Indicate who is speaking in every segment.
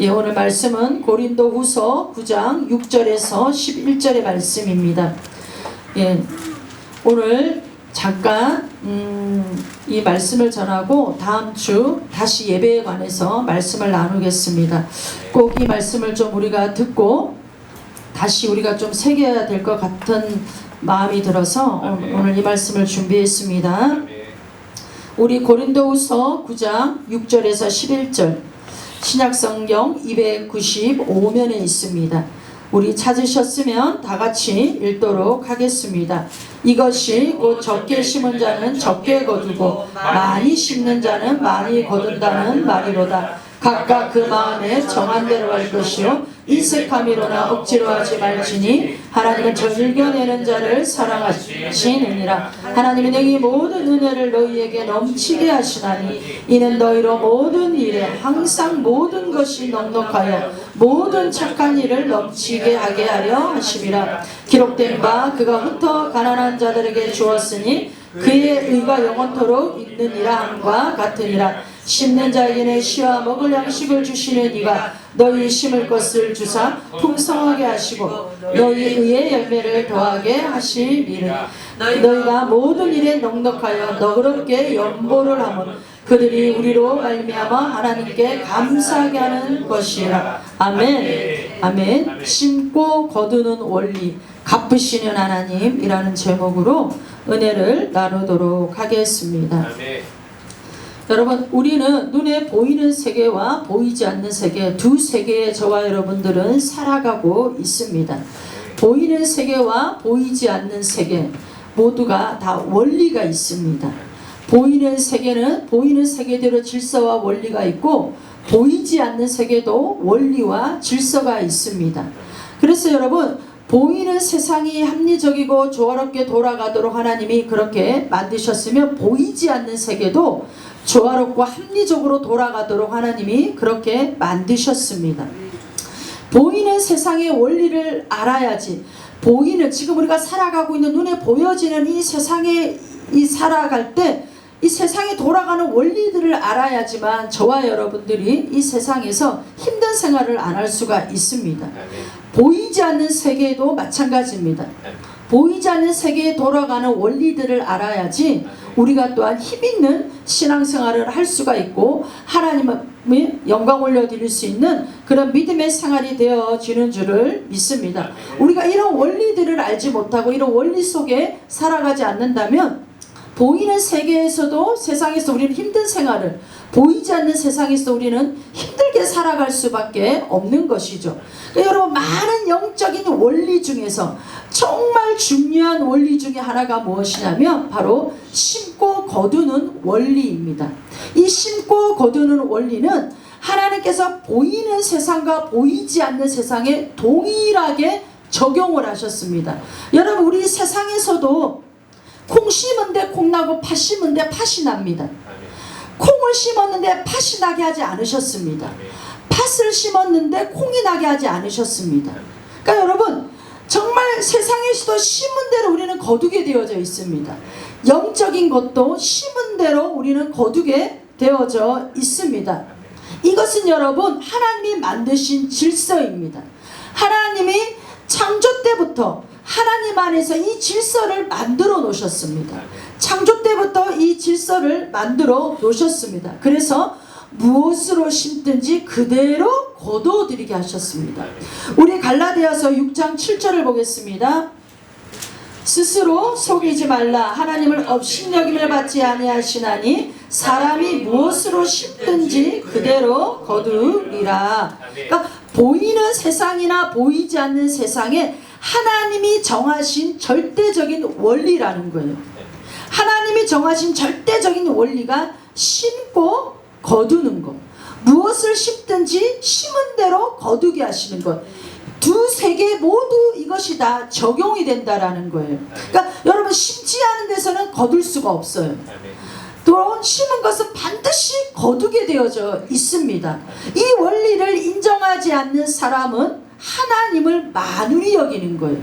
Speaker 1: 예, 오늘 말씀은 고린도후서 9장 6절에서 11절의 말씀입니다. 예, 오늘 잠깐 이 말씀을 전하고 다음 주 다시 예배에 관해서 말씀을 나누겠습니다. 꼭 이 말씀을 좀 우리가 듣고 다시 우리가 좀 새겨야 될 것 같은 마음이 들어서 오늘 이 말씀을 준비했습니다. 우리 고린도후서 9장 6절에서 11절 신약성경 295면에 있습니다. 우리 찾으셨으면 다같이 읽도록 하겠습니다. 이것이 곧 적게 심은 자는 적게 거두고 많이 심는 자는 많이 거둔다는 말이로다. 각각 그 마음에 정한 대로 할 것이요 인색함이로나 억지로 하지 말지니 하나님은 즐겨내는 자를 사랑하시느니라. 하나님이 내게 모든 은혜를 너희에게 넘치게 하시나니 이는 너희로 모든 일에 항상 모든 것이 넉넉하여 모든 착한 일을 넘치게 하게 하려 하심이라. 기록된 바 그가 흩어 가난한 자들에게 주었으니 그의 의가 영원토록 있느니라 함과 같으니라. 심는 자에게는 씨와 먹을 양식을 주시는 이가 너희 심을 것을 주사 풍성하게 하시고 너희 의의 열매를 더하게 하시리라. 너희가 모든 일에 넉넉하여 너그럽게 연보를 하면 그들이 우리로 말미암아 하나님께 감사하게 하는 것이라. 아멘. 아멘. 심고 거두는 원리 갚으시는 하나님이라는 제목으로 은혜를 나누도록 하겠습니다. 아멘. 여러분, 우리는 눈에 보이는 세계와 보이지 않는 세계, 두 세계에 저와 여러분들은 살아가고 있습니다. 보이는 세계와 보이지 않는 세계 모두가 다 원리가 있습니다. 보이는 세계는 보이는 세계대로 질서와 원리가 있고 보이지 않는 세계도 원리와 질서가 있습니다. 그래서 여러분, 보이는 세상이 합리적이고 조화롭게 돌아가도록 하나님이 그렇게 만드셨으면 보이지 않는 세계도 조화롭고 합리적으로 돌아가도록 하나님이 그렇게 만드셨습니다. 보이는 세상의 원리를 알아야지. 보이는 지금 우리가 살아가고 있는 눈에 보여지는 이 세상에 살아갈 때 이 세상에 돌아가는 원리들을 알아야지만 저와 여러분들이 이 세상에서 힘든 생활을 안 할 수가 있습니다. 보이지 않는 세계도 마찬가지입니다. 보이지 않는 세계에 돌아가는 원리들을 알아야지 우리가 또한 힘있는 신앙생활을 할 수가 있고 하나님의 영광 올려드릴 수 있는 그런 믿음의 생활이 되어지는 줄을 믿습니다. 우리가 이런 원리들을 알지 못하고 이런 원리 속에 살아가지 않는다면 보이는 세계에서도 세상에서 우리는 힘든 생활을, 보이지 않는 세상에서 우리는 힘들게 살아갈 수밖에 없는 것이죠. 그러니까 여러분, 많은 영적인 원리 중에서 정말 중요한 원리 중에 하나가 무엇이냐면 바로 심고 거두는 원리입니다. 이 심고 거두는 원리는 하나님께서 보이는 세상과 보이지 않는 세상에 동일하게 적용을 하셨습니다. 여러분, 우리 세상에서도 콩 심은데 콩 나고 팥 심은데 팥이 납니다. 콩을 심었는데 팥이 나게 하지 않으셨습니다. 팥을 심었는데 콩이 나게 하지 않으셨습니다. 그러니까 여러분, 정말 세상에서도 심은 대로 우리는 거두게 되어져 있습니다. 영적인 것도 심은 대로 우리는 거두게 되어져 있습니다. 이것은 여러분, 하나님이 만드신 질서입니다. 하나님이 창조 때부터 하나님 안에서 이 질서를 만들어 놓으셨습니다. 창조 때부터 이 질서를 만들어 놓으셨습니다. 그래서 무엇으로 심든지 그대로 거두어들이게 하셨습니다. 우리 갈라디아서 6장 7절을 보겠습니다. 스스로 속이지 말라. 하나님을 업신여김을 받지 아니하시나니 사람이 무엇으로 심든지 그대로 거두리라. 그러니까 보이는 세상이나 보이지 않는 세상에 하나님이 정하신 절대적인 원리라는 거예요. 하나님이 정하신 절대적인 원리가 심고 거두는 것. 무엇을 심든지 심은 대로 거두게 하시는 것. 두 세계 모두 이것이 다 적용이 된다라는 거예요. 그러니까 여러분, 심지 않은 데서는 거둘 수가 없어요. 또 심은 것은 반드시 거두게 되어져 있습니다. 이 원리를 인정하지 않는 사람은 하나님을 만우리 여기는 거예요.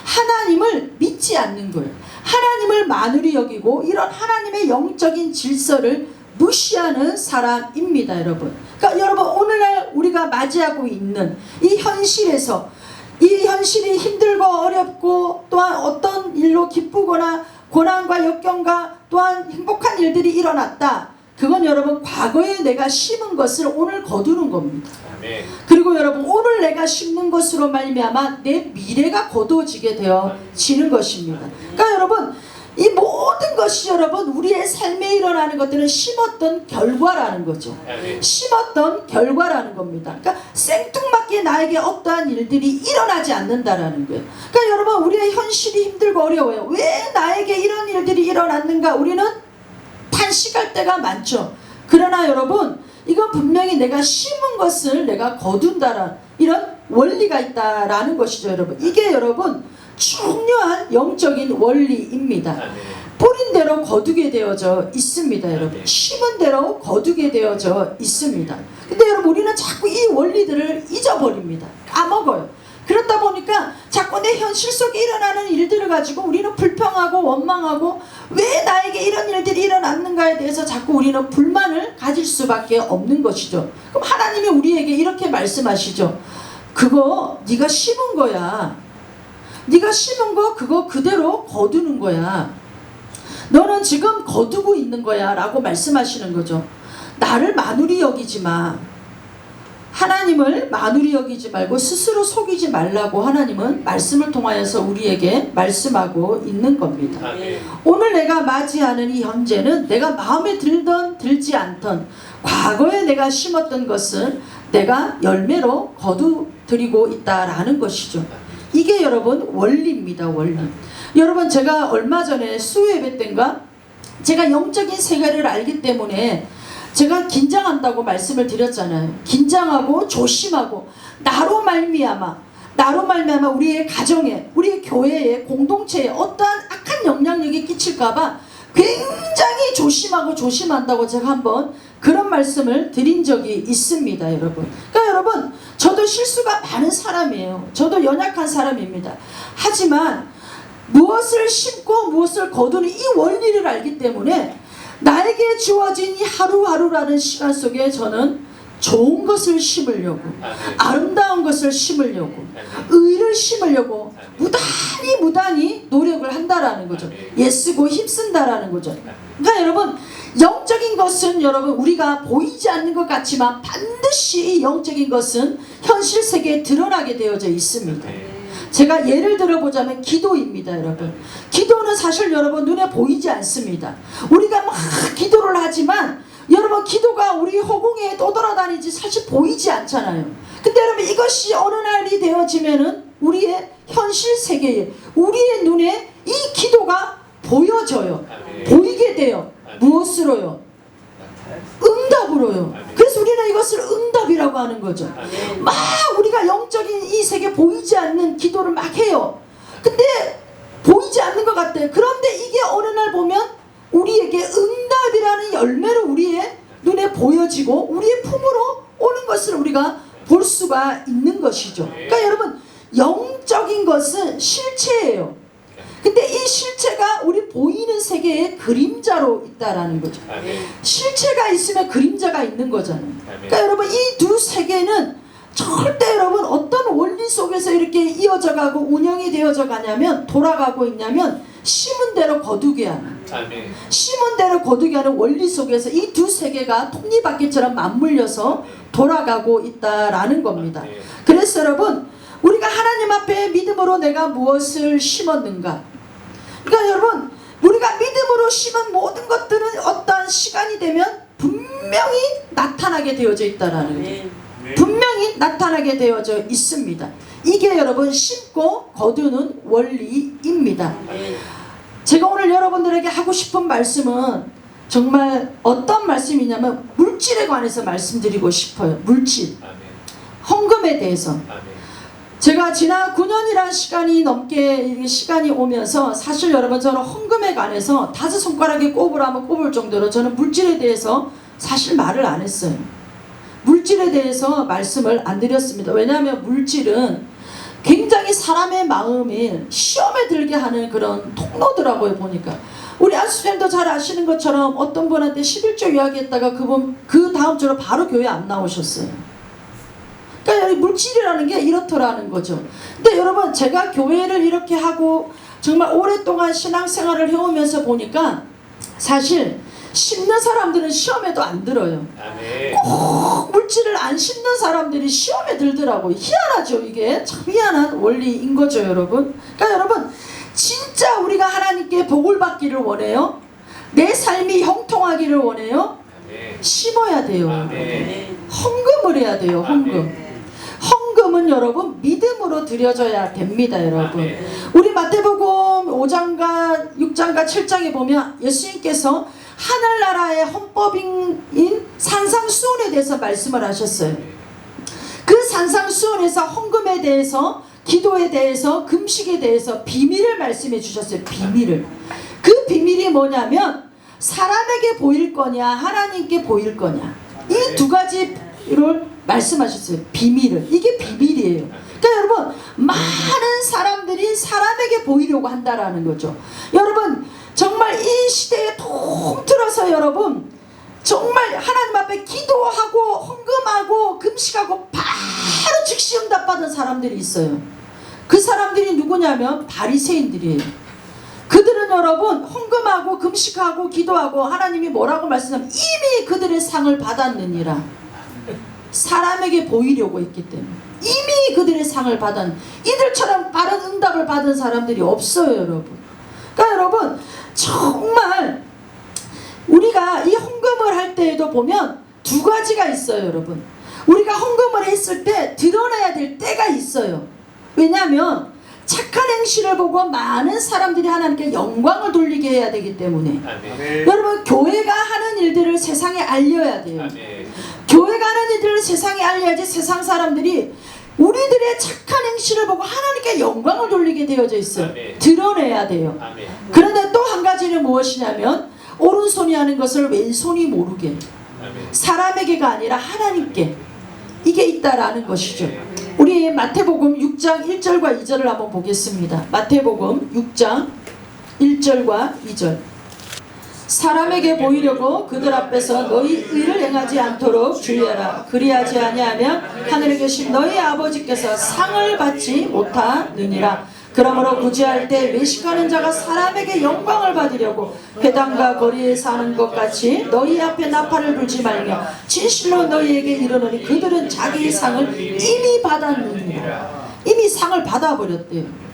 Speaker 1: 하나님을 믿지 않는 거예요. 하나님을 만우리 여기고 이런 하나님의 영적인 질서를 무시하는 사람입니다, 여러분. 그러니까 여러분, 오늘날 우리가 맞이하고 있는 이 현실에서, 이 현실이 힘들고 어렵고 또한 어떤 일로 기쁘거나 고난과 역경과 또한 행복한 일들이 일어났다. 그건 여러분, 과거에 내가 심은 것을 오늘 거두는 겁니다. 아멘. 그리고 여러분, 오늘 내가 심는 것으로 말미암아 내 미래가 거두어지게 되어지는 것입니다. 그러니까 여러분, 이 모든 것이 여러분, 우리의 삶에 일어나는 것들은 심었던 결과라는 거죠. 심었던 결과라는 겁니다. 그러니까 생뚱맞게 나에게 어떠한 일들이 일어나지 않는다라는 거예요. 그러니까 여러분, 우리의 현실이 힘들고 어려워요. 왜 나에게 이런 일들이 일어났는가? 우리는 탄식할 때가 많죠. 그러나 여러분, 이건 분명히 내가 심은 것을 내가 거둔다라는 이런 원리가 있다라는 것이죠, 여러분. 이게 여러분, 중요한 영적인 원리입니다. 뿌린 대로 거두게 되어져 있습니다, 여러분. 심은 대로 거두게 되어져 있습니다. 근데 여러분, 우리는 자꾸 이 원리들을 잊어버립니다. 까먹어요. 그렇다 보니까 자꾸 내 현실 속에 일어나는 일들을 가지고 우리는 불평하고 원망하고, 왜 나에게 이런 일들이 일어났는가에 대해서 자꾸 우리는 불만을 가질 수밖에 없는 것이죠. 그럼 하나님이 우리에게 이렇게 말씀하시죠. 그거 네가 심은 거야. 네가 심은 거 그거 그대로 거두는 거야. 너는 지금 거두고 있는 거야 라고 말씀하시는 거죠. 나를 만우리 여기지 마. 하나님을 만우리 여기지 말고 스스로 속이지 말라고 하나님은 말씀을 통하여서 우리에게 말씀하고 있는 겁니다. 오늘 내가 맞이하는 이 현재는 내가 마음에 들던 들지 않던 과거에 내가 심었던 것을 내가 열매로 거두드리고 있다라는 것이죠. 이게 여러분 원리입니다, 원리. 여러분, 제가 얼마 전에 수요예배 때인가 제가 영적인 세계를 알기 때문에 제가 긴장한다고 말씀을 드렸잖아요. 긴장하고 조심하고, 나로 말미암아 우리의 가정에, 우리의 교회에, 공동체에 어떠한 악한 영향력이 끼칠까봐 굉장히 조심하고 조심한다고 제가 한번 그런 말씀을 드린 적이 있습니다, 여러분. 그러니까 여러분, 저도 실수가 많은 사람이에요. 저도 연약한 사람입니다. 하지만 무엇을 심고 무엇을 거두는 이 원리를 알기 때문에 나에게 주어진 이 하루하루라는 시간 속에 저는 좋은 것을 심으려고, 아름다운 것을 심으려고, 의를 심으려고 무단히 노력을 한다라는 거죠. 애쓰고 힘쓴다라는 거죠. 그러니까 여러분, 영적인 것은 여러분, 우리가 보이지 않는 것 같지만 반드시 영적인 것은 현실 세계에 드러나게 되어져 있습니다. 제가 예를 들어보자면 기도입니다, 여러분. 기도는 사실 여러분 눈에 보이지 않습니다. 우리가 막 기도를 하지만 여러분, 기도가 우리 허공에 떠돌아다니지 사실 보이지 않잖아요. 근데 여러분, 이것이 어느 날이 되어지면은 우리의 현실 세계에, 우리의 눈에 이 기도가 보여져요. 보이게 돼요. 무엇으로요? 응답으로요. 그래서 우리는 이것을 응답이라고 하는 거죠. 막 우리가 영적인 이 세계 보이지 않는 기도를 막 해요. 근데 보이지 않는 것 같아요. 그런데 이게 어느 날 보면 우리에게 응답이라는 열매로 우리의 눈에 보여지고 우리의 품으로 오는 것을 우리가 볼 수가 있는 것이죠. 그러니까 여러분, 영적인 것은 실체예요. 근데 이 실체가 우리 보이는 세계의 그림자로 있다라는 거죠. 실체가 있으면 그림자가 있는 거잖아요. 그러니까 여러분, 이 두 세계는 절대 여러분 어떤 원리 속에서 이렇게 이어져 가고 운영이 되어져 가냐면, 돌아가고 있냐면 심은 대로 거두게 하는, 심은 대로 거두게 하는 원리 속에서 이 두 세계가 톱니바퀴처럼 맞물려서 돌아가고 있다라는 겁니다. 그래서 여러분, 우리가 하나님 앞에 믿음으로 내가 무엇을 심었는가? 그러니까 여러분, 우리가 믿음으로 심은 모든 것들은 어떠한 시간이 되면 분명히 나타나게 되어져 있다라는 거예요. 분명히 나타나게 되어져 있습니다. 이게 여러분 심고 거두는 원리입니다. 제가 오늘 여러분들에게 하고 싶은 말씀은 정말 어떤 말씀이냐면 물질에 관해서 말씀드리고 싶어요. 물질, 헌금에 대해서. 제가 지난 9년이라는 시간이 넘게 시간이 오면서 사실 여러분, 저는 헌금에 관해서 5손가락에 꼽으라면 꼽을 정도로 저는 물질에 대해서 사실 말을 안 했어요. 물질에 대해서 말씀을 안 드렸습니다. 왜냐하면 물질은 굉장히 사람의 마음에 시험에 들게 하는 그런 통로더라고요. 보니까 우리 안수님도 잘 아시는 것처럼 어떤 분한테 11조 이야기했다가 그분 그 다음 주로 바로 교회 안 나오셨어요. 그러니까 물질이라는 게 이렇더라는 거죠. 근데 여러분, 제가 교회를 이렇게 하고 정말 오랫동안 신앙생활을 해오면서 보니까 사실 심는 사람들은 시험에도 안 들어요. 꼭 물질을 안 심는 사람들이 시험에 들더라고요. 희한하죠. 이게 참 희한한 원리인 거죠, 여러분. 그러니까 여러분, 진짜 우리가 하나님께 복을 받기를 원해요? 내 삶이 형통하기를 원해요? 심어야 돼요. 헌금을 해야 돼요. 헌금. 헌금은 여러분 믿음으로 드려져야 됩니다, 여러분. 우리 마태복음 5장과 6장과 7장에 보면 예수님께서 하늘나라의 헌법인 산상수훈에 대해서 말씀을 하셨어요. 그 산상수훈에서 헌금에 대해서, 기도에 대해서, 금식에 대해서 비밀을 말씀해 주셨어요. 비밀을. 그 비밀이 뭐냐면 사람에게 보일 거냐 하나님께 보일 거냐, 이 두 가지를 말씀하셨어요. 비밀을. 이게 비밀이에요. 그러니까 여러분, 많은 사람들이 사람에게 보이려고 한다라는 거죠. 여러분, 정말 이 시대에 통틀어서 여러분 정말 하나님 앞에 기도하고 헌금하고 금식하고 바로 즉시 응답받은 사람들이 있어요. 그 사람들이 누구냐면 바리새인들이에요. 그들은 여러분 헌금하고 금식하고 기도하고 하나님이 뭐라고 말씀하면 이미 그들의 상을 받았느니라. 사람에게 보이려고 했기 때문에 이미 그들의 상을 받은, 이들처럼 빠른 응답을 받은 사람들이 없어요, 여러분. 그러니까 여러분, 정말 우리가 이 헌금을 할 때에도 보면 두 가지가 있어요, 여러분. 우리가 헌금을 했을 때 드러내야 될 때가 있어요. 왜냐하면 착한 행실을 보고 많은 사람들이 하나님께 영광을 돌리게 해야 되기 때문에. 아멘. 여러분, 교회가 하는 일들을 세상에 알려야 돼요. 아멘. 교회가 하는 일들을 세상에 알려야지 세상 사람들이 우리들의 착한 행실을 보고 하나님께 영광을 돌리게 되어져 있어요. 아멘. 드러내야 돼요. 아멘. 그런데 또 한 가지는 무엇이냐면 오른손이 하는 것을 왼손이 모르게. 아멘. 사람에게가 아니라 하나님께. 이게 있다라는 것이죠. 우리 마태복음 6장 1절과 2절을 한번 보겠습니다. 마태복음 6장 1절과 2절. 사람에게 보이려고 그들 앞에서 너희 의를 행하지 않도록 주의하라. 그리하지 아니하면 하늘에 계신 너희 아버지께서 상을 받지 못하느니라. 그러므로 구제할 때 외식하는 자가 사람에게 영광을 받으려고 회당과 거리에 사는 것 같이 너희 앞에 나팔을 불지 말며 진실로 너희에게 이르노니 그들은 자기의 상을 이미 받았느니라. 이미 상을 받아버렸대요.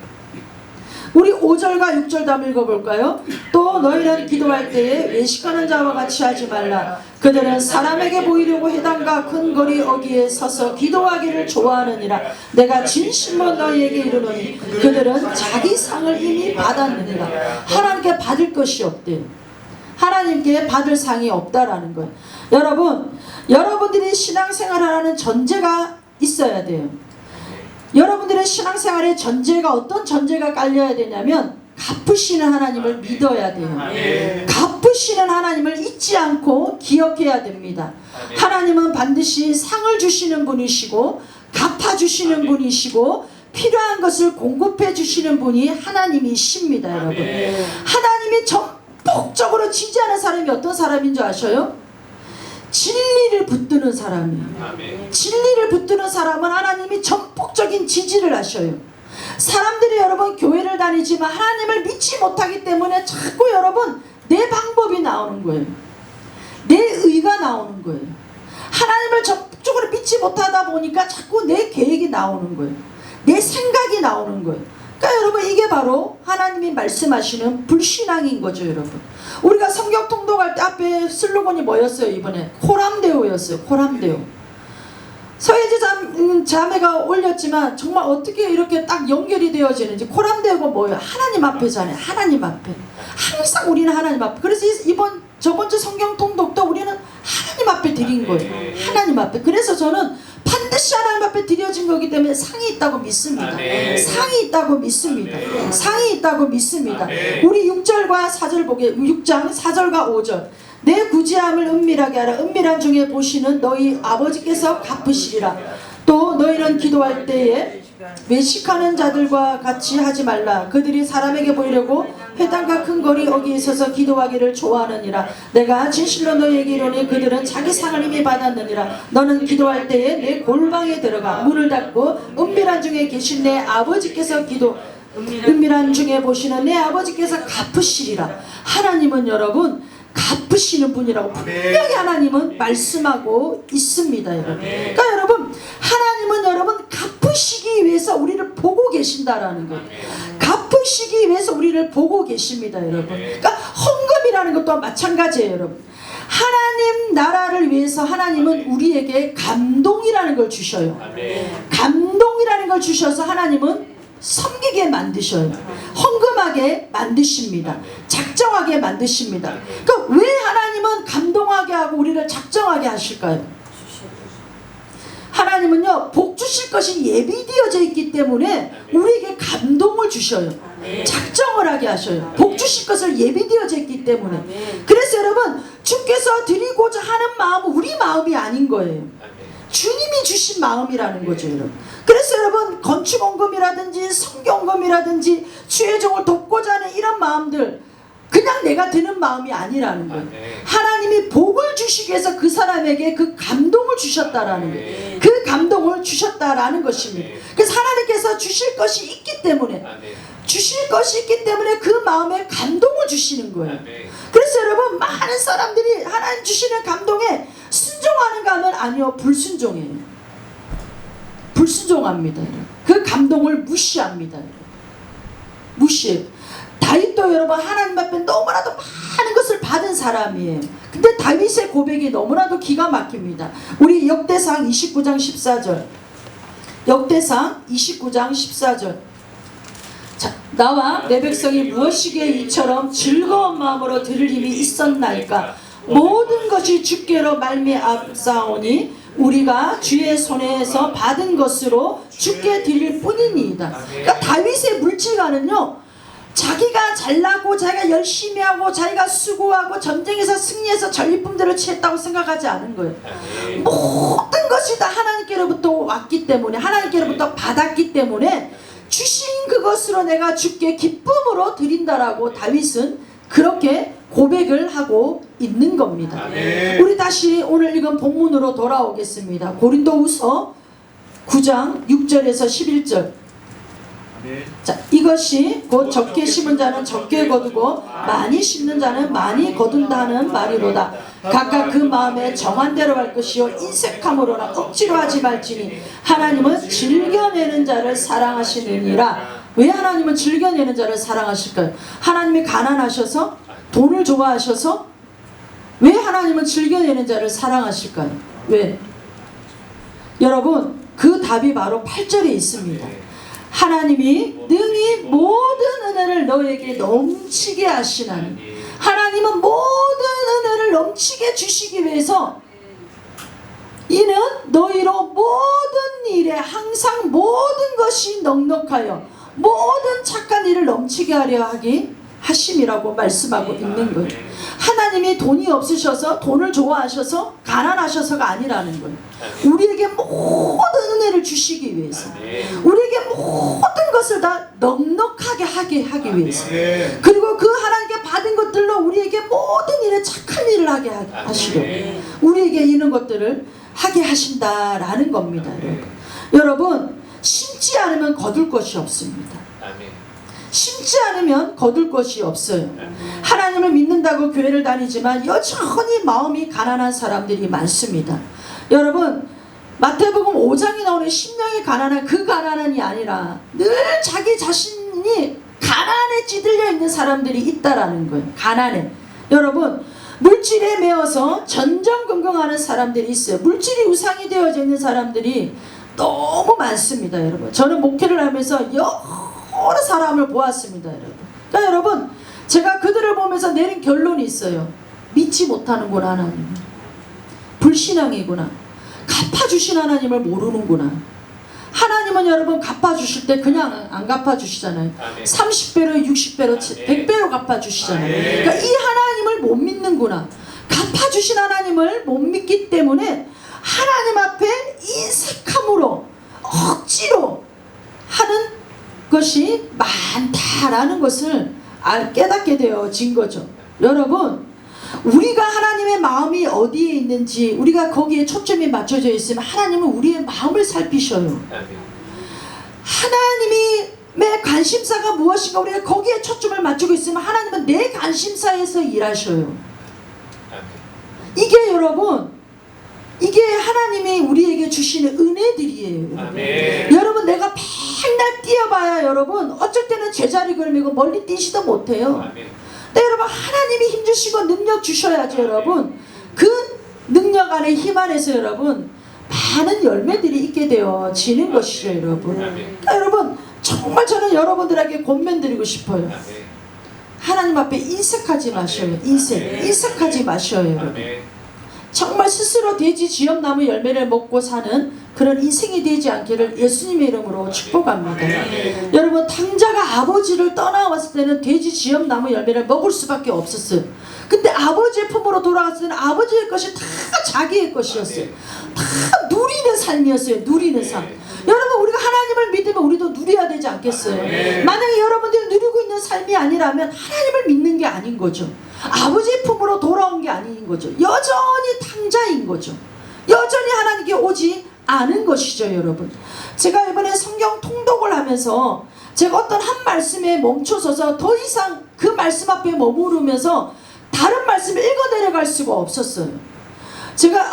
Speaker 1: 우리 5절과 6절도 한번 읽어볼까요? 또 너희는 기도할 때에 외식하는 자와 같이 하지 말라. 그들은 사람에게 보이려고 회당과 큰 거리 어귀에 서서 기도하기를 좋아하느니라. 내가 진실로 너희에게 이르노니 그들은 자기 상을 이미 받았느니라. 하나님께 받을 것이 없대요. 하나님께 받을 상이 없다라는 거예요. 여러분, 여러분들이 신앙생활을 하는 전제가 있어야 돼요. 여러분들의 신앙생활에 전제가, 어떤 전제가 깔려야 되냐면 갚으시는 하나님을 믿어야 돼요. 갚으시는 하나님을 잊지 않고 기억해야 됩니다. 하나님은 반드시 상을 주시는 분이시고 갚아주시는 분이시고 필요한 것을 공급해 주시는 분이 하나님이십니다, 여러분. 하나님이 전폭적으로 지지하는 사람이 어떤 사람인 줄 아셔요? 진리를 붙드는 사람이에요. 아멘. 진리를 붙드는 사람은 하나님이 전폭적인 지지를 하셔요. 사람들이 여러분 교회를 다니지만 하나님을 믿지 못하기 때문에 자꾸 여러분 내 방법이 나오는 거예요. 내 의가 나오는 거예요. 하나님을 전폭적으로 믿지 못하다 보니까 자꾸 내 계획이 나오는 거예요. 내 생각이 나오는 거예요. 그러니까 여러분, 이게 바로 하나님이 말씀하시는 불신앙인 거죠, 여러분. 우리가 성경 통독할 때 앞에 슬로건이 뭐였어요, 이번에? 코람데오였어요. 코람데오. 서예지 자매가 올렸지만 정말 어떻게 이렇게 딱 연결이 되어지는지. 코람데오가 뭐예요? 하나님 앞에잖아요. 하나님 앞에. 항상 우리는 하나님 앞에. 그래서 저번 주 성경 통독도 우리는 하나님 앞에 드린 거예요. 하나님 앞에. 그래서 저는 반드시 하나님 앞에 드려진 거기 때문에 상이 있다고 믿습니다. 아멘. 상이 있다고 믿습니다. 아멘. 상이 있다고 믿습니다. 아멘. 우리 6절과 4절 6장 4절과 5절. 내 구제함을 은밀하게 하라. 은밀한 중에 보시는 너희 아버지께서 갚으시리라. 또 너희는 기도할 때에 외식하는 자들과 같이 하지 말라. 그들이 사람에게 보이려고 회당과 큰 거리 거기에 서서 기도하기를 좋아하느니라. 내가 진실로 너희에게 이르노니 그들은 자기 상을 이미 받았느니라. 너는 기도할 때에 내 골방에 들어가 문을 닫고 은밀한 중에 계신 내 아버지께서 은밀한 중에 보시는 내 아버지께서 갚으시리라. 하나님은 여러분 갚으시는 분이라고 분명히 하나님은 말씀하고 있습니다, 여러분. 그러니까 여러분, 하나님은 여러분 갚으시기 위해서 우리를 보고 계신다라는 거예요. 갚으시기 위해서 우리를 보고 계십니다, 여러분. 그러니까 헌금이라는 것도 마찬가지예요, 여러분. 하나님 나라를 위해서 하나님은 우리에게 감동이라는 걸 주셔요. 감동이라는 걸 주셔서 하나님은 섬기게 만드셔요. 헌금하게 만드십니다. 작정하게 만드십니다. 그러니까 왜 하나님은 감동하게 하고 우리를 작정하게 하실까요? 하나님은요, 복 주실 것이 예비되어져 있기 때문에 우리에게 감동을 주셔요. 작정을 하게 하셔요. 복 주실 것을 예비되어져 있기 때문에. 그래서 여러분, 주께서 드리고자 하는 마음은 우리 마음이 아닌 거예요. 주님이 주신 마음이라는 거죠, 여러분. 그래서 여러분, 건축원금이라든지 성경금이라든지 주의 종을 돕고자 하는 이런 마음들 그냥 내가 드는 마음이 아니라는 거예요. 하나님이 복을 주시기 위해서 그 사람에게 그 감동을 주셨다라는 거예요. 그 감동을 주셨다라는 것입니다. 그래서 하나님께서 주실 것이 있기 때문에 그 마음에 감동을 주시는 거예요. 그래서 여러분, 많은 사람들이 하나님 주시는 감동에 순종하는가 하면 아니요, 불순종해요. 불순종합니다. 그 감동을 무시합니다. 무시해요. 다윗도 여러분 하나님 앞에 너무나도 많은 것을 받은 사람이에요. 근데 다윗의 고백이 너무나도 기가 막힙니다. 우리 역대상 29장 14절. 역대상 29장 14절. 자, 나와 내 백성이 무엇이기에 이처럼 즐거운 마음으로 들을 힘이 있었나이까. 모든 것이 주께로 말미암사오니 우리가 주의 손에서 받은 것으로 주께 드릴 뿐이니이다. 그러니까 다윗의 물질가는요, 자기가 잘나고 자기가 열심히 하고 자기가 수고하고 전쟁에서 승리해서 전리품들을 취했다고 생각하지 않은 거예요. 모든 것이 다 하나님께로부터 왔기 때문에, 하나님께로부터 받았기 때문에 주신 그것으로 내가 주께 기쁨으로 드린다라고 다윗은 그렇게 고백을 하고 있는 겁니다. 우리 다시 오늘 읽은 본문으로 돌아오겠습니다. 고린도후서 9장 6절에서 11절. 자, 이것이 곧 적게 심은 자는 적게 거두고 많이 심는 자는 많이 거둔다는 말이로다. 각각 그 마음에 정한 대로 할 것이요 인색함으로나 억지로 하지 말지니 하나님은 즐겨내는 자를 사랑하시느니라. 왜 하나님은 즐겨내는 자를 사랑하실까요? 하나님이 가난하셔서? 돈을 좋아하셔서? 왜 하나님은 즐겨내는 자를 사랑하실까요? 왜? 여러분, 그 답이 바로 8절에 있습니다. 하나님이 능히 모든 은혜를 너에게 넘치게 하시나니. 하나님은 모든 은혜를 넘치게 주시기 위해서 이는 너희로 모든 일에 항상 모든 것이 넉넉하여 모든 착한 일을 넘치게 하려 하심이라고 말씀하고 있는 거예요. 하나님이 돈이 없으셔서, 돈을 좋아하셔서, 가난하셔서가 아니라는 거예요. 우리에게 모든 은혜를 주시기 위해서, 우리에게 모든 것을 다 넉넉하게 하기 위해서, 그리고 그 하나님께 받은 것들로 우리에게 모든 일에 착한 일을 하게 하시려고 우리에게 이런 것들을 하게 하신다라는 겁니다. 여러분, 심지 않으면 거둘 것이 없습니다. 심지 않으면 거둘 것이 없어요. 하나님을 믿는다고 교회를 다니지만 여전히 마음이 가난한 사람들이 많습니다. 여러분, 마태복음 5장에 나오는 심령이 가난한 그 가난한이 아니라 늘 자기 자신이 가난에 찌들려 있는 사람들이 있다라는 거예요. 가난에. 여러분, 물질에 매어서 전전긍긍하는 사람들이 있어요. 물질이 우상이 되어져 있는 사람들이 너무 많습니다. 여러분, 저는 목회를 하면서 여러 사람을 보았습니다. 여러분, 그러니까 여러분, 제가 그들을 보면서 내린 결론이 있어요. 믿지 못하는구나. 하나님 불신앙이구나. 갚아주신 하나님을 모르는구나. 하나님은 여러분 갚아주실 때 그냥 안 갚아주시잖아요. 30배로 60배로 100배로 갚아주시잖아요. 그러니까 이 하나님을 못 믿는구나. 갚아주신 하나님을 못 믿기 때문에 하나님 앞에 인색함으로 억지로 하는 것이 많다라는 것을 깨닫게 되어진 거죠. 여러분, 우리가 하나님의 마음이 어디에 있는지 우리가 거기에 초점이 맞춰져 있으면 하나님은 우리의 마음을 살피셔요. 하나님의 관심사가 무엇인가 우리가 거기에 초점을 맞추고 있으면 하나님은 내 관심사에서 일하셔요. 이게 여러분, 이게 하나님이 우리에게 주시는 은혜들이에요. 여러분. 여러분, 내가 맨날 뛰어봐야 여러분 어쩔 때는 제자리 걸음이고 멀리 뛰지도 못해요. 근데 여러분, 하나님이 힘주시고 능력 주셔야지 여러분, 그 능력 안에 힘 안에서 여러분 많은 열매들이 있게 되어지는 것이죠. 여러분. 그러니까 여러분, 정말 저는 여러분들에게 권면드리고 싶어요. 하나님 앞에 인색하지 마셔요. 인색하지 마셔요. 여러분. 정말 스스로 돼지 지엄나무 열매를 먹고 사는 그런 인생이 되지 않기를 예수님의 이름으로 축복합니다. 여러분, 탕자가 아버지를 떠나왔을 때는 돼지 지엄나무 열매를 먹을 수밖에 없었어요. 근데 아버지의 품으로 돌아갔을 때는 아버지의 것이 다 자기의 것이었어요. 다 누리는 삶이었어요. 누리는 삶. 여러분, 우리가 하나님을 믿으면 우리도 누려야 되지 않겠어요? 만약에 여러분들이 누리고 있는 삶이 아니라면 하나님을 믿는 게 아닌 거죠. 아버지의 품으로 돌아온 게 아닌 거죠. 여전히 탕자인 거죠. 여전히 하나님께 오지 않은 것이죠. 여러분, 제가 이번에 성경 통독을 하면서 제가 어떤 한 말씀에 멈춰서서 더 이상 그 말씀 앞에 머무르면서 다른 말씀을 읽어 내려갈 수가 없었어요. 제가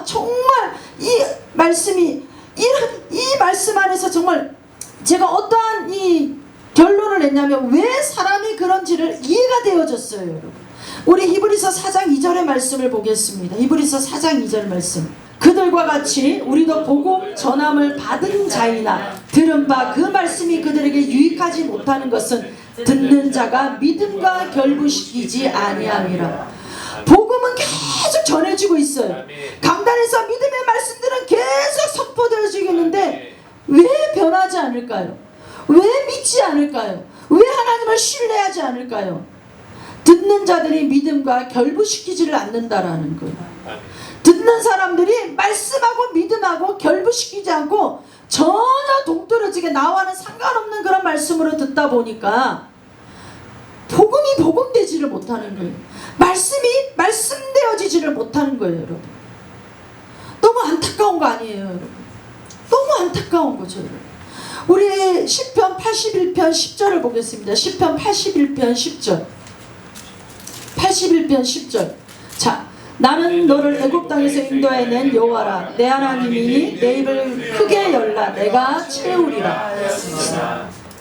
Speaker 1: 정말 이 말씀이 이 말씀 안에서 정말 제가 어떠한 이 결론을 냈냐면 왜 사람이 그런지를 이해가 되어졌어요. 여러분, 우리 히브리서 4장 2절의 말씀을 보겠습니다. 히브리서 4장 2절 말씀. 그들과 같이 우리도 복음 전함을 받은 자이나 들은 바 그 말씀이 그들에게 유익하지 못하는 것은 듣는 자가 믿음과 결부시키지 아니함이라. 복음은 계속 전해지고 있어요. 강단에서 믿음의 말씀들은 계속 선포되어지고 있는데 왜 변하지 않을까요? 왜 믿지 않을까요? 왜 하나님을 신뢰하지 않을까요? 듣는 자들이 믿음과 결부시키지를 않는다라는 거예요. 듣는 사람들이 말씀하고 믿음하고 결부시키지 않고 전혀 동떨어지게 나와는 상관없는 그런 말씀으로 듣다 보니까 복음이 복음되지를 못하는 거예요. 말씀이 말씀되어지지를 못하는 거예요. 여러분, 너무 안타까운 거 아니에요? 여러분, 너무 안타까운 거죠. 여러분. 우리 시편 81편 10절을 보겠습니다. 시편 81편 10절. 81편 10절. 자, 나는 너를 애굽 땅에서 인도해낸 여호와라. 내 하나님이니 내 입을 크게 열라. 내가 채우리라.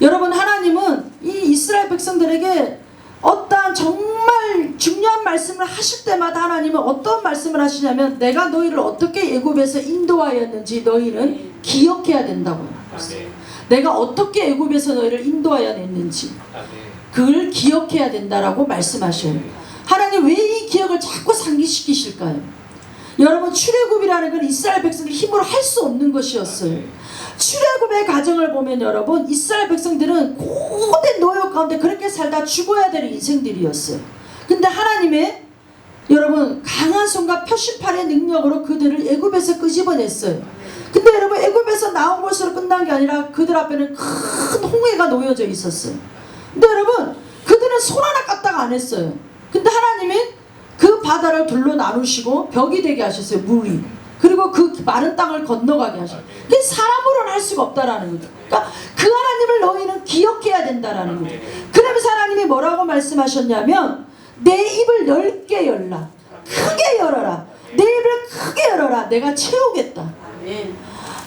Speaker 1: 여러분, 하나님은 이 이스라엘 백성들에게 어떠한 정말 중요한 말씀을 하실 때마다 하나님은 어떤 말씀을 하시냐면 내가 너희를 어떻게 애굽에서 인도하였는지 너희는 기억해야 된다고요. 내가 어떻게 애굽에서 너희를 인도하여 냈는지 그걸 기억해야 된다라고 말씀하셔요. 하나님 왜 이 기억을 자꾸 상기시키실까요? 여러분, 출애굽이라는 건 이스라엘 백성들 힘으로 할 수 없는 것이었어요. 출애굽의 과정을 보면 여러분, 이스라엘 백성들은 고된 노역 가운데 그렇게 살다 죽어야 될 인생들이었어요. 근데 하나님의 여러분 강한 손과 표심팔의 능력으로 그들을 애굽에서 끄집어냈어요. 근데 여러분, 애굽에서 나온 것으로 끝난 게 아니라 그들 앞에는 큰 홍해가 놓여져 있었어요. 근데 여러분, 그들은 손 하나 까딱 안 했어요. 근데 하나님은 그 바다를 둘로 나누시고 벽이 되게 하셨어요. 물이. 그리고 그 마른 땅을 건너가게 하셨어요. 그게 사람으로는 할 수가 없다라는 거죠. 그러니까 그 하나님을 너희는 기억해야 된다라는 거죠. 그러면서 하나님이 뭐라고 말씀하셨냐면 내 입을 넓게 열라. 크게 열어라. 내 입을 크게 열어라. 내가 채우겠다.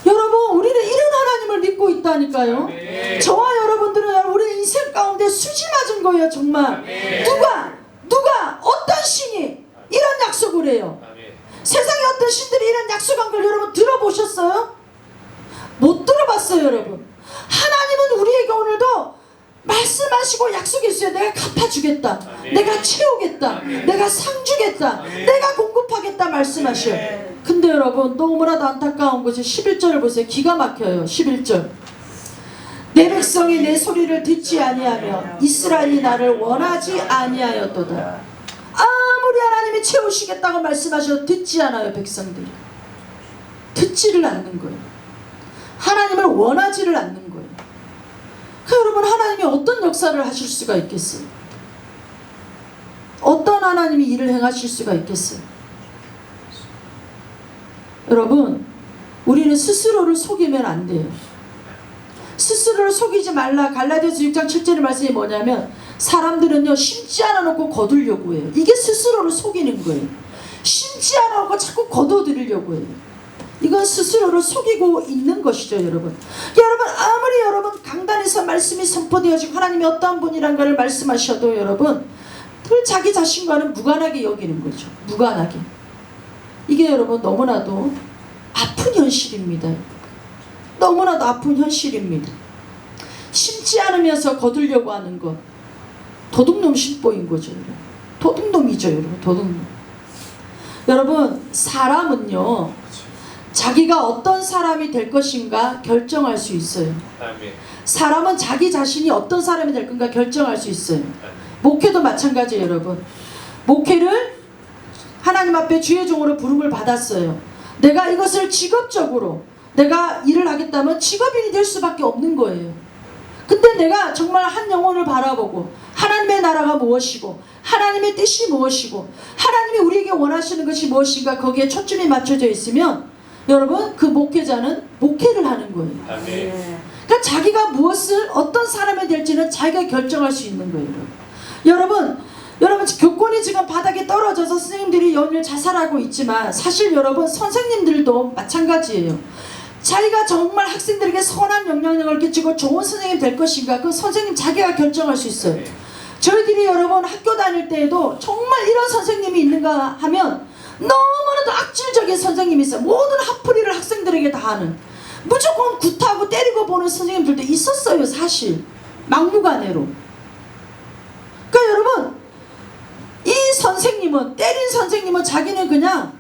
Speaker 1: 여러분, 우리는 이런 하나님을 믿고 있다니까요. 저와 여러분들은 우리 인생 가운데 수지 맞은 거예요. 정말. 누가 어떤 신이 이런 약속을 해요? 세상에 어떤 신들이 이런 약속한 걸 여러분 들어보셨어요? 못 들어봤어요. 여러분, 하나님은 우리에게 오늘도 말씀하시고 약속했어요. 내가 갚아주겠다. 내가 채우겠다. 내가 상 주겠다. 내가 공급하겠다 말씀하셔요. 근데 여러분, 너무나도 안타까운 것이 11절을 보세요. 기가 막혀요. 11절. 내 백성이 내 소리를 듣지 아니하며 이스라엘이 나를 원하지 아니하였도다. 아무리 하나님이 채우시겠다고 말씀하셔도 듣지 않아요. 백성들이 듣지를 않는 거예요. 하나님을 원하지를 않는 거예요. 그러니까 여러분, 하나님이 어떤 역사를 하실 수가 있겠어요? 하나님이 일을 행하실 수가 있겠어요? 여러분, 우리는 스스로를 속이면 안 돼요. 스스로를 속이지 말라. 갈라디아서 6장 7절의 말씀이 뭐냐면, 사람들은요 심지 않아놓고 거두려고 해요. 이게 스스로를 속이는 거예요. 심지 않아놓고 자꾸 거둬들이려고 해요. 이건 스스로를 속이고 있는 것이죠, 여러분. 여러분, 아무리 여러분 강단에서 말씀이 선포되어지고 하나님이 어떠한 분이란 것을 말씀하셔도 여러분 늘 자기 자신과는 무관하게 여기는 거죠. 무관하게. 이게 여러분 너무나도 아픈 현실입니다. 너무나도 아픈 현실입니다. 심지 않으면서 거두려고 하는 것, 도둑놈 심보인 거죠. 여러분. 도둑놈이죠, 여러분. 도둑놈. 여러분, 사람은요 자기가 어떤 사람이 될 것인가 결정할 수 있어요. 사람은 자기 자신이 어떤 사람이 될 건가 결정할 수 있어요. 목회도 마찬가지예요, 여러분. 목회를 하나님 앞에 주의 종으로 부름을 받았어요. 내가 이것을 직업적으로 내가 일을 하겠다면 직업인이 될 수밖에 없는 거예요. 근데 내가 정말 한 영혼을 바라보고 하나님의 나라가 무엇이고 하나님의 뜻이 무엇이고 하나님이 우리에게 원하시는 것이 무엇인가 거기에 초점이 맞춰져 있으면 여러분 그 목회자는 목회를 하는 거예요. 그러니까 자기가 무엇을 어떤 사람이 될지는 자기가 결정할 수 있는 거예요. 여러분 교권이 지금 바닥에 떨어져서 선생님들이 연일 자살하고 있지만 사실 여러분 선생님들도 마찬가지예요. 자기가 정말 학생들에게 선한 영향력을 끼치고 좋은 선생님이 될 것인가 그 선생님 자기가 결정할 수 있어요. 저희들이 여러분 학교 다닐 때에도 정말 이런 선생님이 있는가 하면 너무나도 악질적인 선생님이 있어요. 모든 학풀이를 학생들에게 다 하는, 무조건 굿하고 때리고 보는 선생님들도 있었어요. 사실 막무가내로. 그러니까 여러분 이 선생님은, 때린 선생님은 자기는 그냥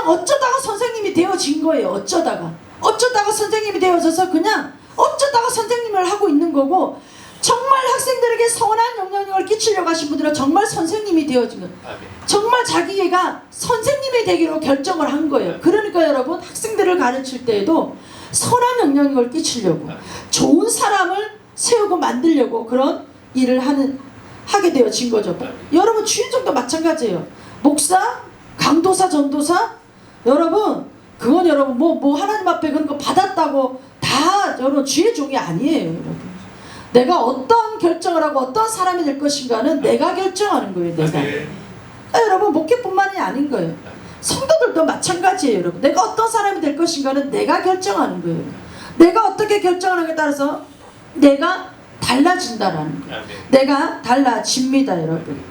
Speaker 1: 어쩌다가 선생님이 되어진 거예요. 어쩌다가 선생님이 되어져서 그냥 어쩌다가 선생님을 하고 있는 거고, 정말 학생들에게 선한 영향력을 끼치려고 하신 분들은 정말 선생님이 되어진 거예요. 정말 자기가 선생님이 되기로 결정을 한 거예요. 그러니까 여러분 학생들을 가르칠 때에도 선한 영향력을 끼치려고 좋은 사람을 세우고 만들려고 그런 일을 하게 되어진 거죠. 여러분 주인종도 마찬가지예요. 목사, 강도사, 전도사, 여러분 그건 여러분 뭐 하나님 앞에 그런 거 받았다고 다 여러분 주의 종이 아니에요. 여러분 내가 어떤 결정을 하고 어떤 사람이 될 것인가는 내가 결정하는 거예요. 내가. 여러분 목회뿐만이 아닌 거예요. 성도들도 마찬가지예요. 여러분 내가 어떤 사람이 될 것인가는 내가 결정하는 거예요. 내가 어떻게 결정하는가에 따라서 내가 달라진다라는 거예요. 내가 달라집니다, 여러분.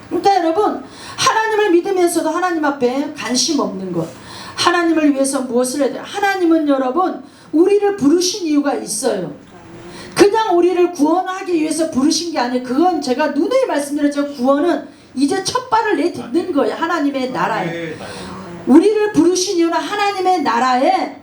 Speaker 1: 그러니까 여러분 하나님을 믿으면서도 하나님 앞에 관심 없는 것, 하나님을 위해서 무엇을 해야 돼요? 하나님은 여러분 우리를 부르신 이유가 있어요. 그냥 우리를 구원하기 위해서 부르신 게 아니에요. 그건 제가 누누이 말씀드렸죠. 구원은 이제 첫 발을 내딛는 거예요. 하나님의 나라에. 우리를 부르신 이유는 하나님의 나라에,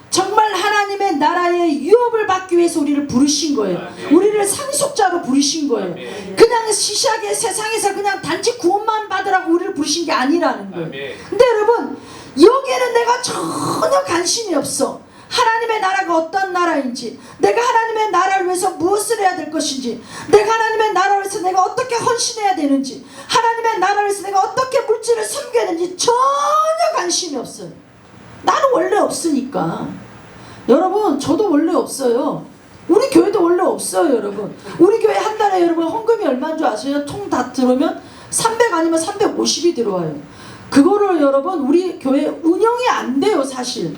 Speaker 1: 정말 하나님의 나라의 유업을 받기 위해서 우리를 부르신 거예요. 우리를 상속자로 부르신 거예요. 그냥 시시하게 세상에서 그냥 단지 구원만 받으라고 우리를 부르신 게 아니라는 거예요. 근데 여러분 여기에는 내가 전혀 관심이 없어. 하나님의 나라가 어떤 나라인지, 내가 하나님의 나라를 위해서 무엇을 해야 될 것인지, 내가 하나님의 나라를 위해서 내가 어떻게 헌신해야 되는지, 하나님의 나라를 위해서 내가 어떻게 물질을 섬겨야 되는지 전혀 관심이 없어요. 나는 원래 없으니까. 여러분 저도 원래 없어요. 우리 교회도 원래 없어요. 여러분 우리 교회 한 달에 여러분 헌금이 얼마인 줄 아세요? 통 다 들어오면 300 아니면 350이 들어와요. 그거를 여러분 우리 교회 운영이 안 돼요 사실.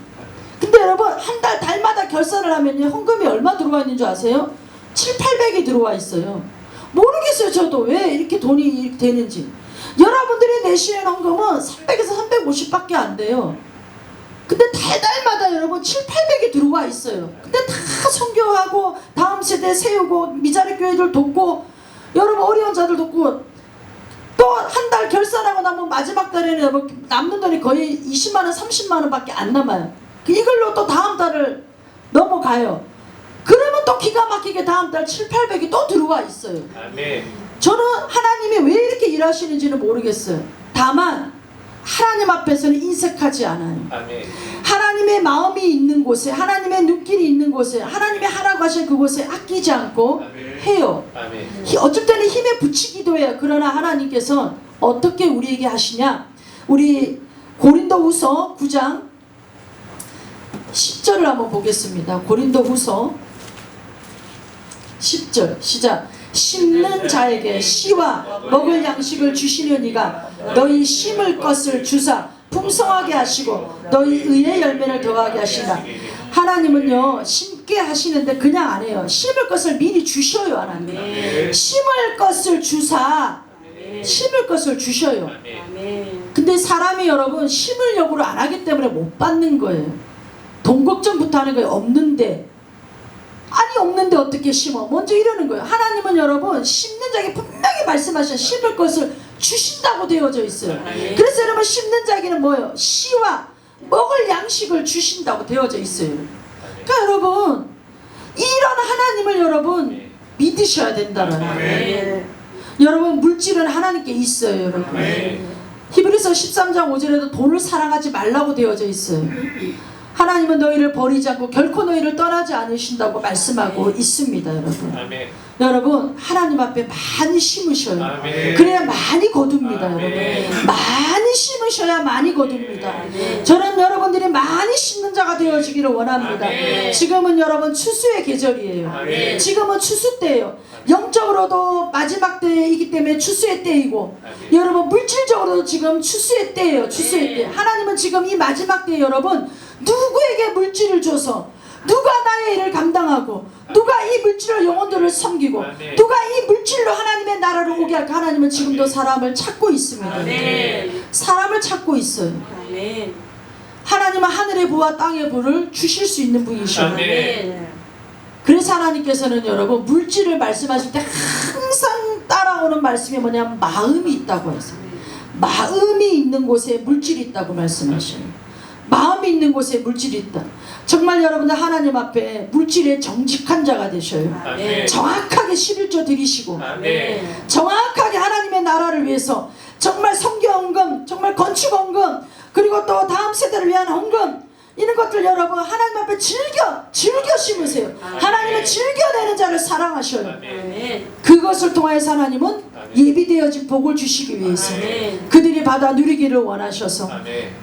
Speaker 1: 근데 여러분 한 달마다 결산을 하면요 헌금이 얼마 들어와 있는 줄 아세요? 700~800이 들어와 있어요. 모르겠어요 저도 왜 이렇게 돈이 이렇게 되는지. 여러분들이 내시는 헌금은 300에서 350밖에 안 돼요. 근데 달마다 여러분 700~800이 들어와 있어요. 근데 다 선교하고 다음 세대 세우고 미자립 교회들 돕고 여러분 어려운 자들 돕고, 또 한 달 결산하고 나면 마지막 달에는 여러분 남는 돈이 거의 20만원 30만원 밖에 안 남아요. 이걸로 또 다음 달을 넘어가요. 그러면 또 기가 막히게 다음 달 700~800이 또 들어와 있어요. 저는 하나님이 왜 이렇게 일하시는지는 모르겠어요. 다만 하나님 앞에서는 인색하지 않아요. 하나님의 마음이 있는 곳에, 하나님의 눈길이 있는 곳에, 하나님이 하라고 하신 그곳에 아끼지 않고 해요. 어쩔 때는 힘에 부치기도 해요. 그러나 하나님께서 어떻게 우리에게 하시냐? 우리 고린도후서 9장 10절을 한번 보겠습니다. 고린도후서 10절 시작. 심는 자에게 씨와 먹을 양식을 주시려니가 너희 심을 것을 주사 풍성하게 하시고 너희 의의 열매를 더하게 하시나. 하나님은요 심게 하시는데 그냥 안 해요. 심을 것을 미리 주셔요. 하나님 심을 것을 주사 심을 것을 주셔요. 근데 사람이 여러분 심으려고 안 하기 때문에 못 받는 거예요. 돈 걱정부터 하는 거예요. 없는데 아니 없는데 어떻게 심어? 먼저 이러는 거예요. 하나님은 여러분 심는 자에게 분명히 말씀하셔. 심을 것을 주신다고 되어져 있어요. 그래서 여러분 심는 자에게는 뭐예요? 씨와 먹을 양식을 주신다고 되어져 있어요. 그러니까 여러분 이런 하나님을 여러분 믿으셔야 된다는 거예요. 여러분 물질은 하나님께 있어요. 여러분 히브리서 13장 5절에도 돈을 사랑하지 말라고 되어져 있어요. 하나님은 너희를 버리지 않고 결코 너희를 떠나지 않으신다고 말씀하고 있습니다. 여러분 여러분 하나님 앞에 많이 심으셔요. 그래야 많이 거둡니다. 여러분 많이 심으셔야 많이 거둡니다. 저는 여러분들이 많이 심는 자가 되어지기를 원합니다. 지금은 여러분 추수의 계절이에요. 지금은 추수 때예요. 영적으로도 마지막 때이기 때문에 추수의 때이고 여러분 물질적으로도 지금 추수의 때예요. 추수의 때. 하나님은 지금 이 마지막 때에 여러분 누구에게 물질을 줘서 누가 나의 일을 감당하고 누가 이 물질로 영혼들을 섬기고 누가 이 물질로 하나님의 나라를 오게 할까. 하나님은 지금도 사람을 찾고 있습니다. 사람을 찾고 있어요. 하나님은 하늘의 부와 땅의 부를 주실 수 있는 분이셔요. 그래서 하나님께서는 여러분 물질을 말씀하실 때 항상 따라오는 말씀이 뭐냐면 마음이 있다고 했어요. 마음이 있는 곳에 물질이 있다고 말씀하셔요. 마음이 있는 곳에 물질이 있다. 정말 여러분들 하나님 앞에 물질에 정직한 자가 되셔요. 정확하게 11조 드리시고 정확하게 하나님의 나라를 위해서 정말 선교 헌금, 정말 건축 헌금, 그리고 또 다음 세대를 위한 헌금, 이런 것들 여러분 하나님 앞에 즐겨 심으세요. 하나님은 즐겨내는 자를 사랑하셔요. 그것을 통하여서 하나님은 예비되어진 복을 주시기 위해서 그들이 받아 누리기를 원하셔서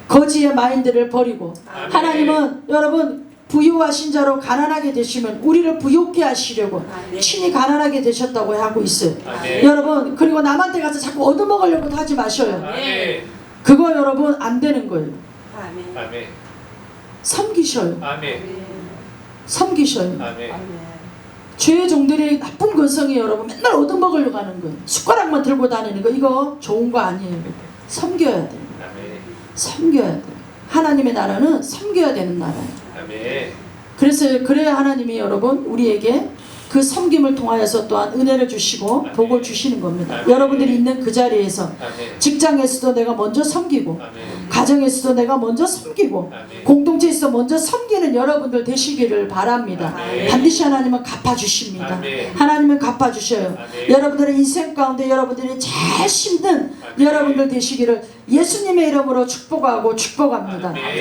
Speaker 1: 거지의 마인드를 버리고 하나님은 여러분 부유하신 자로 가난하게 되시면 우리를 부유케 하시려고 친히 가난하게 되셨다고 하고 있어요. 여러분 그리고 남한테 가서 자꾸 얻어먹으려고 하지 마셔요. 그거 여러분 안 되는 거예요. 섬기셔요. 섬기셔요. 죄의 종들의 나쁜 근성이 여러분 맨날 얻어먹으려고 하는 거예요. 숟가락만 들고 다니는 거 이거 좋은 거 아니에요. 섬겨야 돼요. 섬겨야 돼요. 하나님의 나라는 섬겨야 되는 나라예요. 그래서 그래야 하나님이 여러분 우리에게 그 섬김을 통하여서 또한 은혜를 주시고 복을 주시는 겁니다. 여러분들이 있는 그 자리에서 직장에서도 내가 먼저 섬기고 가정에서도 내가 먼저 섬기고 공동체에서 먼저 섬기는 여러분들 되시기를 바랍니다. 반드시 하나님은 갚아주십니다. 하나님은 갚아주셔요. 여러분들의 인생 가운데 여러분들이 제일 힘든 여러분들 되시기를 예수님의 이름으로 축복하고 축복합니다.